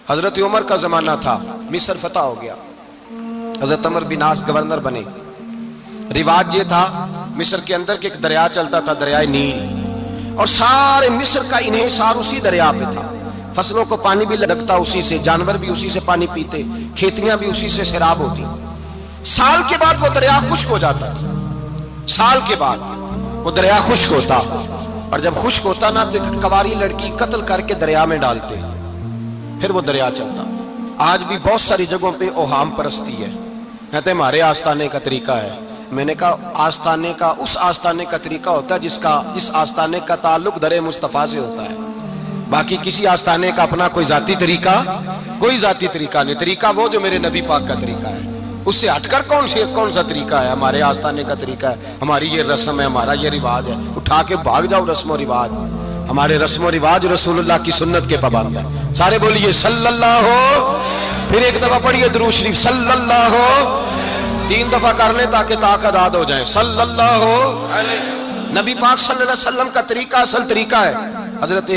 حضرت عمر کا زمانہ تھا، مصر فتح ہو گیا، حضرت عمر بن عاص گورنر بنے۔ رواج یہ تھا مصر کے اندر کہ ایک دریا چلتا تھا، دریائے نیل، اور سارے مصر کا انحصار اسی دریا پہ تھا۔ فصلوں کو پانی بھی لگتا اسی سے، جانور بھی اسی سے پانی پیتے، کھیتیاں بھی اسی سے سیراب ہوتی۔ سال کے بعد وہ دریا خشک ہو جاتا تھا، سال کے بعد وہ دریا خشک ہوتا، اور جب خشک ہوتا نا تو ایک کواری لڑکی قتل کر کے دریا میں ڈالتے، پھر وہ دریا چلتا۔ آج بھی بہت ساری جگہوں پہ اوہام پرستی ہے، کہتے ہیں ہمارے آستانے کا طریقہ ہے۔ میں نے کہا آستانے کا اس آستانے کا طریقہ ہوتا ہے جس آستانے کا تعلق در مصطفیٰ سے ہوتا ہے، باقی کسی آستانے کا اپنا کوئی ذاتی طریقہ نہیں۔ طریقہ وہ جو میرے نبی پاک کا طریقہ ہے، اس سے ہٹ کر کون سا طریقہ ہے؟ ہمارے آستانے کا طریقہ ہے، ہماری یہ رسم ہے، ہمارا یہ رواج ہے، اٹھا کے بھاگ جاؤ رسم و رواج۔ ہمارے رسم و رواج رسول اللہ کی سنت کے پابند ہیں۔ سارے بولیے صلی اللہ ہو، پھر ایک دفعہ پڑھیے درود شریف صلی اللہ ہو، 3 دفعہ کر لیں تاکہ طاقت عاد ہو جائے۔ صلی اللہ ہو، نبی پاک صلی اللہ علیہ وسلم کا طریقہ اصل طریقہ ہے۔ حضرت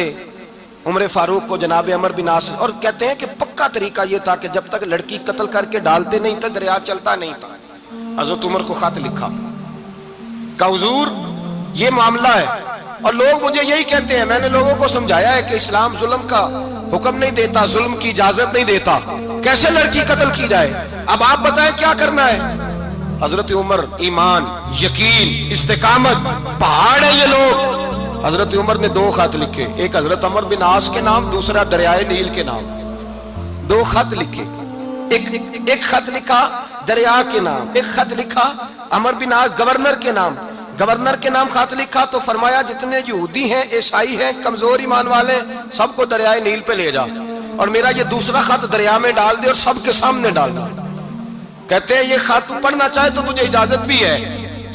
عمر فاروق کو جناب عمر بن عاص، اور کہتے ہیں کہ پکا طریقہ یہ تھا کہ جب تک لڑکی قتل کر کے ڈالتے نہیں تھے دریا چلتا نہیں تھا۔ حضرت عمر کو خط لکھا کہ حضور یہ معاملہ ہے، اور لوگ مجھے یہی کہتے ہیں، میں نے لوگوں کو سمجھایا ہے کہ اسلام ظلم کا حکم نہیں دیتا، ظلم کی اجازت نہیں دیتا، کیسے لڑکی قتل کی جائے؟ اب آپ بتائیں کیا کرنا ہے؟ حضرت عمر ایمان، یقین، استقامت، پہاڑ ہے یہ لوگ۔ حضرت عمر نے 2 خط لکھے، ایک حضرت عمر بن عاص کے نام، دوسرا دریائے نیل کے نام۔ 2 خط لکھے، ایک خط لکھا دریا کے نام، ایک خط لکھا عمر بن عاص گورنر کے نام۔ گورنر کے نام خط لکھا تو فرمایا جتنے یہودی ہیں، عیسائی ہیں، کمزور ایمان والے، سب کو دریائے نیل پہ لے جا، اور میرا یہ دوسرا خط دریا میں ڈال دے اور سب کے سامنے ڈال دے۔ کہتے ہیں یہ خط پڑھنا چاہے تو تجھے اجازت بھی ہے،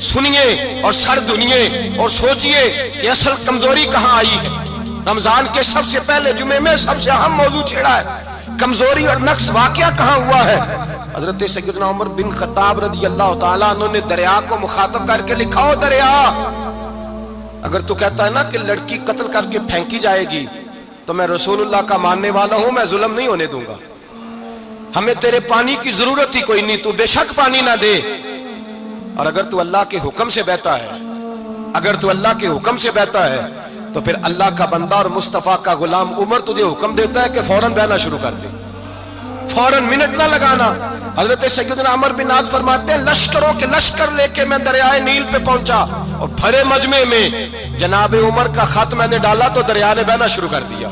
سنیے اور سر دھنیے اور سوچئے کہ اصل کمزوری کہاں آئی ہے۔ رمضان کے سب سے پہلے جمعے میں سب سے اہم موضوع چھیڑا ہے، کمزوری اور نقص واقعہ کہاں ہوا ہے۔ حضرت سیدنا عمر بن خطاب رضی اللہ تعالیٰ عنہ نے دریا کو مخاطب کر کے لکھا، ہو دریا، اگر تو کہتا ہے نا کہ لڑکی قتل کر کے پھینکی جائے گی تو میں رسول اللہ کا ماننے والا ہوں، میں ظلم نہیں ہونے دوں گا، ہمیں تیرے پانی کی ضرورت ہی کوئی نہیں، تو بے شک پانی نہ دے، اور اگر تو اللہ کے حکم سے بہتا ہے، اگر تو اللہ کے حکم سے بہتا ہے تو پھر اللہ کا بندہ اور مصطفیٰ کا غلام عمر تجھے حکم دیتا ہے کہ فوراً بہنا شروع کر دے، فوراً منٹ نہ لگانا۔ حضرت سیدنا عمر بن عاص فرماتے ہیں لشکروں کے لشکر لے کے میں دریائے نیل پہ پہنچا، اور بھرے مجمع میں جناب عمر کا خط میں نے ڈالا تو دریا نے بہنا شروع کر دیا۔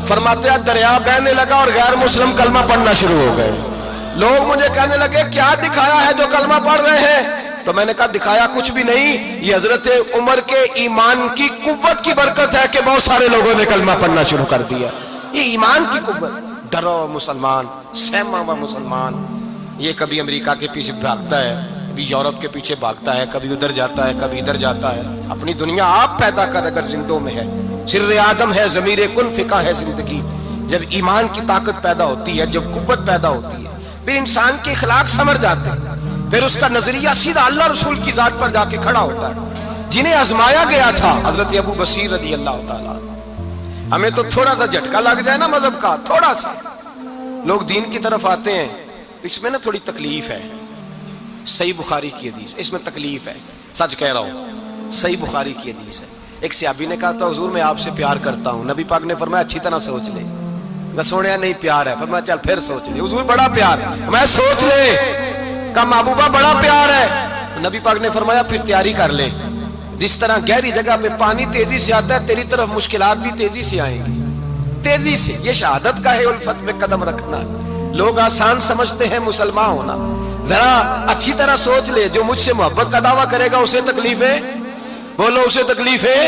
فرماتے ہیں دریا بہنے لگا اور غیر مسلم کلمہ پڑھنا شروع ہو گئے۔ لوگ مجھے کہنے لگے کیا دکھایا ہے جو کلمہ پڑھ رہے ہیں؟ تو میں نے کہا دکھایا کچھ بھی نہیں، یہ حضرت عمر کے ایمان کی قوت کی برکت ہے کہ بہت سارے لوگوں نے کلمہ پڑھنا شروع کر دیا۔ یہ ایمان کی قوت، ڈرا ہوا مسلمان، سہما ہوا مسلمان، یہ کبھی امریکہ کے پیچھے بھاگتا ہے، کبھی یورپ کے پیچھے بھاگتا ہے، کبھی ادھر جاتا ہے، کبھی ادھر جاتا ہے۔ اپنی دنیا آپ پیدا کر اگر زندوں میں ہے، سر آدم ہے، ضمیر کن فقہ ہے زندگی۔ جب ایمان کی طاقت پیدا ہوتی ہے، جب قوت پیدا ہوتی ہے، پھر انسان کے اخلاق سمر جاتے ہیں، پھر اس کا نظریہ سیدھا اللہ رسول کی ذات پر جا کے کھڑا ہوتا ہے۔ جنہیں آزمایا گیا تھا حضرت ابو بصیر رضی اللہ تعالیٰ، ہمیں تو تھوڑا سا جھٹکا لگ جائے نا مذہب کا، تھوڑا سا لوگ دین کی طرف آتے ہیں، اس میں نا تھوڑی تکلیف ہے۔ صحیح بخاری کی حدیث، اس میں تکلیف ہے، سچ کہہ رہا ہوں، صحیح بخاری کی حدیث ہے۔ ایک صحابی نے کہا تھا حضور میں آپ سے پیار کرتا ہوں، نبی پاک نے فرمایا اچھی طرح سوچ لے۔ میں سوڑیا نہیں پیار ہے، فرمایا چل پھر سوچ لے۔ حضور بڑا پیار، میں سوچ لے، کہا محبوبہ بڑا پیار ہے، نبی پاک نے فرمایا پھر تیاری کر لے، جس طرح گہری جگہ پہ پانی تیزی سے آتا ہے تیری طرف مشکلات بھی تیزی سے آئیں گی، تیزی سے۔ یہ شہادت کا ہے الفت میں قدم رکھنا۔ لوگ آسان سمجھتے ہیں مسلمان ہونا، ذرا اچھی طرح سوچ لے، جو مجھ سے محبت کا دعویٰ کرے گا اسے تکلیف ہے، بولو اسے تکلیف ہے،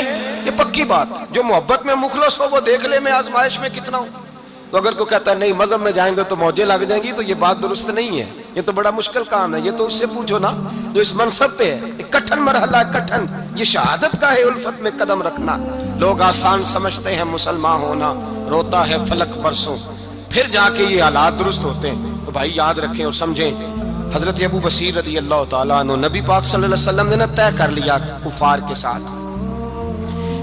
یہ پکی بات۔ جو محبت میں مخلص ہو وہ دیکھ لے میں آزمائش میں کتنا ہوں۔ تو اگر کوئی کہتا ہے نہیں مذہب میں جائیں گے تو موجیں لگ جائیں گی، تو یہ بات درست نہیں ہے، یہ تو بڑا مشکل کام ہے۔ یہ تو اس سے پوچھو نا جو اس منصب پہ ہے، ایک کٹھن مرحلہ ہے، کٹھن۔ یہ شہادت کا ہے الفت میں قدم رکھنا۔ لوگ آسان سمجھتے ہیں مسلمان ہونا، روتا ہے فلک برسوں، پھر جا کے یہ حالات درست ہوتے ہیں۔ تو بھائی یاد رکھیں اور سمجھیں، حضرت ابو بصیر رضی اللہ تعالیٰ عنہ، نبی پاک صلی اللہ علیہ وسلم نے طے کر لیا کفار کے ساتھ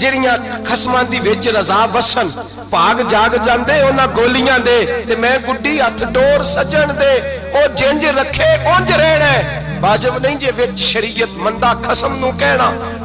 ਜਿਹੜੀਆਂ ਖਸਮਾਂ ਦੀ ਵਿੱਚ ਰਜ਼ਾ ਵਸਣ, ਭਾਗ ਜਾਗ ਜਾਂਦੇ ਉਹਨਾਂ ਗੋਲੀਆਂ ਦੇ, ਤੇ ਮੈਂ ਗੁੱਡੀ ਹੱਥ ਡੋਰ ਸੱਜਣ ਦੇ, ਉਹ ਜਿੰਜ ਰੱਖੇ ਉੰਜ ਰਹਿਣਾ, ਵਾਜਬ ਨਹੀਂ ਜੇ ਵਿੱਚ ਸ਼ਰੀਅਤ ਮੰਦਾ ਖਸਮ ਨੂੰ ਕਹਿਣਾ।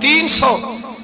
300।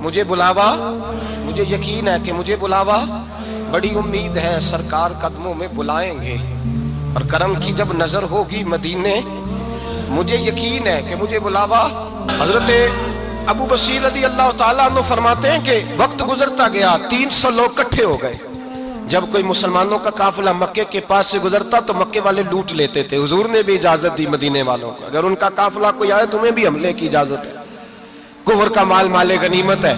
مجھے بلاوا، مجھے یقین ہے کہ مجھے بلاوا، بڑی امید ہے سرکار قدموں میں بلائیں گے، اور کرم کی جب نظر ہوگی مدینے، مجھے یقین ہے کہ مجھے بلاوا۔ حضرت ابو بصیر رضی اللہ تعالیٰ عنہ فرماتے ہیں کہ وقت گزرتا گیا، 300 لوگ اکٹھے ہو گئے۔ جب کوئی مسلمانوں کا قافلہ مکے کے پاس سے گزرتا تو مکے والے لوٹ لیتے تھے۔ حضور نے بھی اجازت دی مدینے والوں کو، اگر ان کا قافلہ کوئی آئے تمہیں بھی حملے کی اجازت ہے، کفر کا مال مال غنیمت ہے۔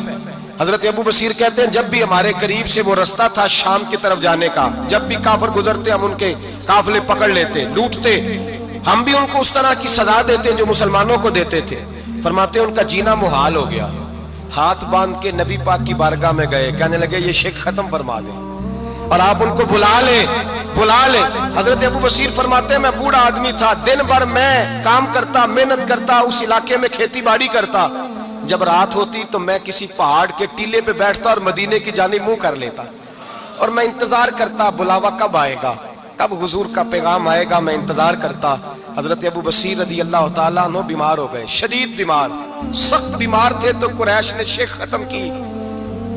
حضرت ابو بصیر کہتے ہیں جب بھی ہمارے قریب سے وہ رستہ تھا شام کی طرف جانے کا، جب بھی کافر گزرتے ہم ان کے قافلے پکڑ لیتے، لوٹتے، ہم بھی ان کو اس طرح کی سزا دیتے جو مسلمانوں کو دیتے تھے۔ فرماتے ہیں ان کا جینا محال ہو گیا، ہاتھ باندھ کے نبی پاک کی بارگاہ میں گئے، کہنے لگے یہ شرک ختم فرما دیں اور آپ ان کو بلا لیں، بلا لیں۔ حضرت ابو بصیر فرماتے ہیں میں بوڑھا آدمی تھا، دن بھر میں کام کرتا، محنت کرتا، اس علاقے میں کھیتی باڑی کرتا، جب رات ہوتی تو میں کسی پہاڑ کے ٹیلے پہ بیٹھتا اور مدینے کی جانب منہ کر لیتا، اور میں انتظار کرتا بلاوا کب آئے گا، کب حضور کا پیغام آئے گا، میں انتظار کرتا۔ حضرت ابو بصیر رضی اللہ تعالیٰ عنہ بیمار ہو گئے، شدید بیمار، سخت بیمار تھے، تو قریش نے شیخ ختم کی۔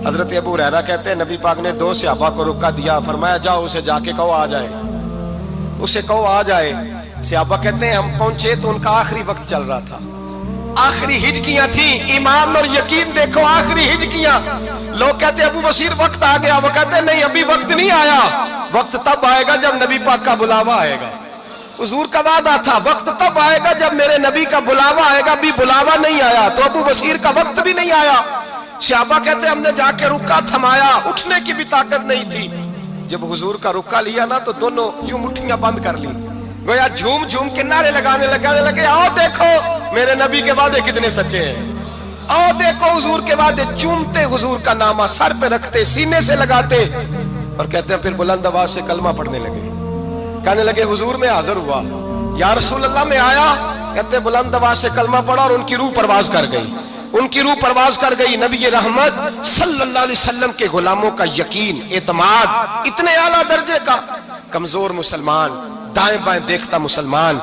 حضرت ابو ہریرہ کہتے ہیں نبی پاک نے 2 صحابہ کو رکا دیا، فرمایا جاؤ اسے جا کے کہو آ جائے، اسے کہو آ جائے۔ صحابہ کہتے ہیں ہم پہنچے تو ان کا آخری وقت چل رہا تھا، آخری ہجکیاں تھیں، ایمان اور یقین دیکھو، آخری ہجکیاں۔ لوگ کہتے ہیں ابو بصیر وقت آ گیا، وہ کہتے ہیں نہیں ابھی وقت نہیں آیا، وقت تب آئے گا جب نبی پاک کا بلاوا آئے گا۔ حضور کا وعدہ تھا وقت تب آئے گا جب میرے نبی کا بلاوا آئے گا، ابھی بلاوا نہیں آیا، تو ابو بصیر کا وقت بھی نہیں آیا۔ صحابہ کہتے ہیں ہم نے جا کے رکا تھمایا، اٹھنے کی بھی طاقت نہیں تھی۔ جب حضور کا رکا لیا نا تو دونوں یوں مٹھیاں بند کر لی، گویا جھوم جھوم کے نعرے لگانے لگے آؤ دیکھو میرے نبی کے وعدے کتنے سچے ہیں، آؤ دیکھو حضور کے وعدے، چومتے حضور کا نامہ، سر پہ رکھتے، سینے سے لگاتے، اور کہتے ہیں پھر بلند آواز سے کلمہ پڑھنے لگے، کہنے لگے حضور میں حاضر ہوا، یا رسول اللہ میں آیا، کہتے بلند آواز سے کلمہ پڑھا اور ان کی روح پرواز کر گئی، ان کی روح پرواز کر گئی۔ نبی رحمت صلی اللہ علیہ وسلم کے غلاموں کا یقین، اعتماد اتنے اعلیٰ درجے کا، کمزور مسلمان، دائیں بائیں دیکھتا مسلمان،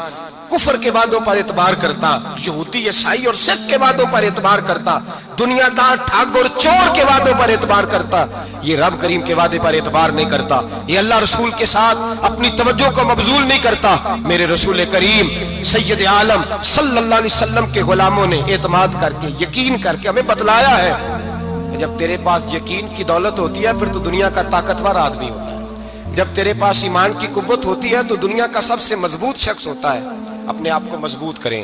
کفر کے وعدوں پر اعتبار کرتا، یہودی عیسائی اور سکھ کے وعدوں پر اعتبار کرتا، دنیا دار ٹھگ اور چور کے وعدوں پر اعتبار کرتا، یہ رب کریم کے وعدے پر اعتبار نہیں کرتا، یہ اللہ رسول کے ساتھ اپنی توجہ کو مبذول نہیں کرتا۔ میرے رسول کریم سید عالم صلی اللہ علیہ وسلم کے غلاموں نے اعتماد کر کے، یقین کر کے ہمیں بتلایا ہے کہ جب تیرے پاس یقین کی دولت ہوتی ہے پھر تو دنیا کا طاقتور آدمی ہوتا ہے، جب تیرے پاس ایمان کی قوت ہوتی ہے تو دنیا کا سب سے مضبوط شخص ہوتا ہے۔ اپنے آپ کو مضبوط کریں،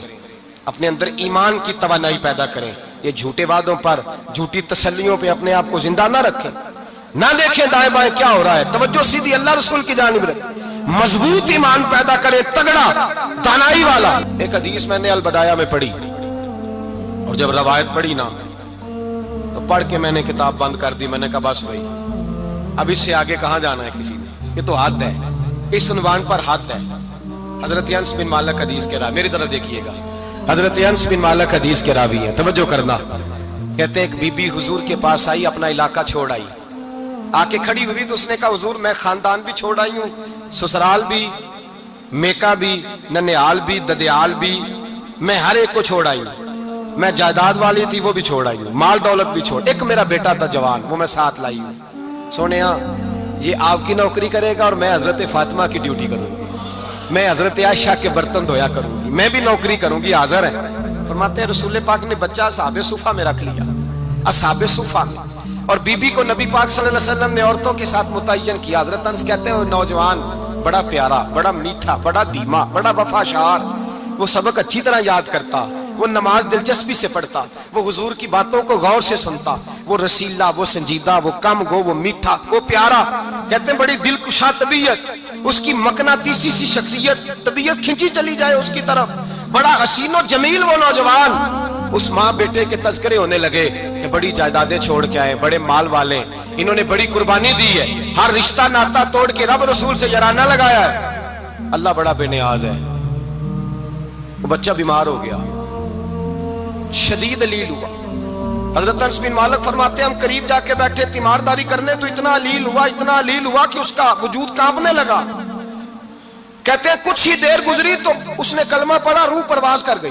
اپنے اندر ایمان کی توانائی پیدا کریں، یہ جھوٹے وعدوں پر، جھوٹی تسلیوں پہ اپنے آپ کو زندہ نہ رکھیں، نہ دیکھیں دائیں بائیں کیا ہو رہا ہے، توجہ سیدھی اللہ رسول کی جانب رکھیں، مضبوط ایمان پیدا کریں، تگڑا، دانائی والا۔ ایک حدیث میں نے البدایہ میں پڑھی، اور جب روایت پڑھی نا تو پڑھ کے میں نے کتاب بند کر دی، میں نے کہا بس بھائی اب اس سے آگے کہاں جانا ہے کسی نے، یہ تو حد ہے، اس عنوان پر حد ہے۔ حضرت انس بن مالک حدیث کے راوی، میری طرف دیکھیے گا، حضرت انس بن مالک حدیث کے راوی ہیں، توجہ کرنا۔ کہتے ہیں ایک بی بی حضور کے پاس آئی، اپنا علاقہ چھوڑ آئی، آ کے کھڑی ہوئی تو اس نے کہا حضور میں خاندان بھی چھوڑ آئی ہوں، سسرال بھی، میکا بھی، ننیال بھی، ددیال بھی، میں ہر ایک کو چھوڑ آئی ہوں، میں جائیداد والی تھی وہ بھی چھوڑ آئی ہوں، مال دولت بھی چھوڑ، ایک میرا بیٹا تھا جوان وہ میں ساتھ لائی ہوں۔ سونے ہاں یہ آپ کی نوکری کرے گا اور میں حضرت فاطمہ کی ڈیوٹی کروں گی، میں حضرت عائشہ کے برتن دھویا کروں گی، میں بھی نوکری کروں گی، حاضر ہے۔ فرماتے ہیں رسول پاک نے بچہ اصحاب صفہ میں رکھ لیا، اصحاب صفہ میں، اور بی بی کو نبی پاک صلی اللہ علیہ وسلم نے عورتوں کے ساتھ متعین کیا۔ حضرت انس کہتے ہیں وہ نوجوان بڑا پیارا، بڑا میٹھا، بڑا دھیما، بڑا وفاشار، وہ سبق اچھی طرح یاد کرتا، وہ نماز دلچسپی سے پڑھتا، وہ حضور کی باتوں کو غور سے سنتا، وہ رسیلا، وہ سنجیدہ، وہ کم گو، وہ میٹھا، وہ پیارا۔ کہتے ہیں بڑی دل کشا طبیعت، اس کی مقناطیسی سی شخصیت، طبیعت کھنچی چلی جائے اس کی طرف، بڑا حسین و جمیل وہ نوجوان۔ اس ماں بیٹے کے تذکرے ہونے لگے کہ بڑی جائیدادیں چھوڑ کے آئے، بڑے مال والے، انہوں نے بڑی قربانی دی ہے، ہر رشتہ ناتا توڑ کے رب رسول سے یارانہ لگایا ہے، اللہ بڑا بے نیاز ہے۔ وہ بچہ بیمار ہو گیا، شدید علیل ہوا۔ حضرت انس بن مالک فرماتے ہیں ہم قریب جا کے بیٹھے تیمارداری کرنے تو اتنا علیل ہوا کہ اس کا وجود کانپنے لگا۔ کہتے ہیں کچھ ہی دیر گزری تو اس نے کلمہ پڑھا، روح پرواز کر گئی۔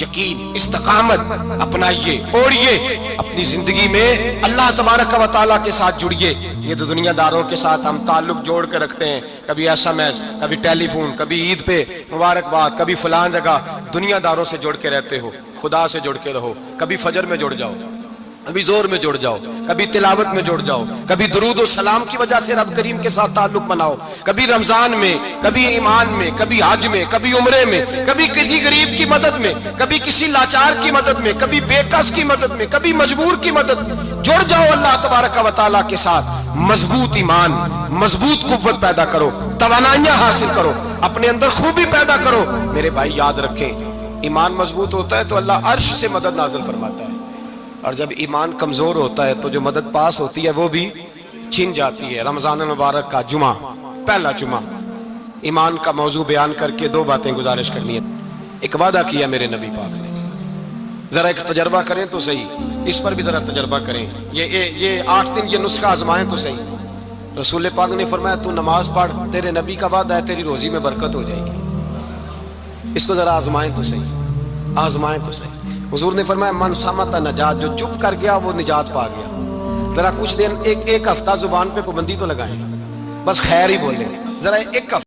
یقین، استقامت اپنائیے، اوڑھیے اپنی زندگی میں، اللہ تبارک و تعالیٰ کے ساتھ جڑیے۔ یہ تو دنیا داروں کے ساتھ ہم تعلق جوڑ کے رکھتے ہیں، کبھی SMS، کبھی ٹیلی فون، کبھی عید پہ مبارکباد، کبھی فلان جگہ، دنیا داروں سے جڑ کے رہتے ہو۔ خدا سے جڑ کے رہو، کبھی فجر میں جڑ جاؤ، کبھی زور میں جڑ جاؤ، کبھی تلاوت میں جڑ جاؤ، کبھی درود و سلام کی وجہ سے رب کریم کے ساتھ تعلق بناؤ، کبھی رمضان میں، کبھی ایمان میں، کبھی حج میں، کبھی عمرے میں، کبھی کسی غریب کی مدد میں، کبھی کسی لاچار کی مدد میں، کبھی بے کس کی مدد میں، کبھی مجبور کی مدد میں۔ جڑ جاؤ اللہ تبارک و تعالیٰ کے ساتھ، مضبوط ایمان، مضبوط قوت پیدا کرو، توانائیاں حاصل کرو، اپنے اندر خوبی پیدا کرو۔ میرے بھائی یاد رکھیں، ایمان مضبوط ہوتا ہے تو اللہ عرش سے مدد نازل فرماتا ہے، اور جب ایمان کمزور ہوتا ہے تو جو مدد پاس ہوتی ہے وہ بھی چھن جاتی ہے۔ رمضان مبارک کا جمعہ، پہلا جمعہ، ایمان کا موضوع بیان کر کے دو باتیں گزارش کرنی ہے۔ ایک وعدہ کیا میرے نبی پاک نے، ذرا ایک تجربہ کریں تو صحیح، اس پر بھی ذرا تجربہ کریں، یہ 8 دن یہ نسخہ آزمائیں تو صحیح۔ رسول پاک نے فرمایا تو نماز پڑھ، تیرے نبی کا وعدہ ہے تیری روزی میں برکت ہو جائے گی، اس کو ذرا آزمائیں تو صحیح، آزمائیں تو صحیح۔ حضور نے فرمایا من صمت نجات، جو چپ کر گیا وہ نجات پا گیا۔ ذرا کچھ دن ایک ہفتہ زبان پہ پابندی تو لگائیں، بس خیر ہی بولیں، ذرا ایک ہفتہ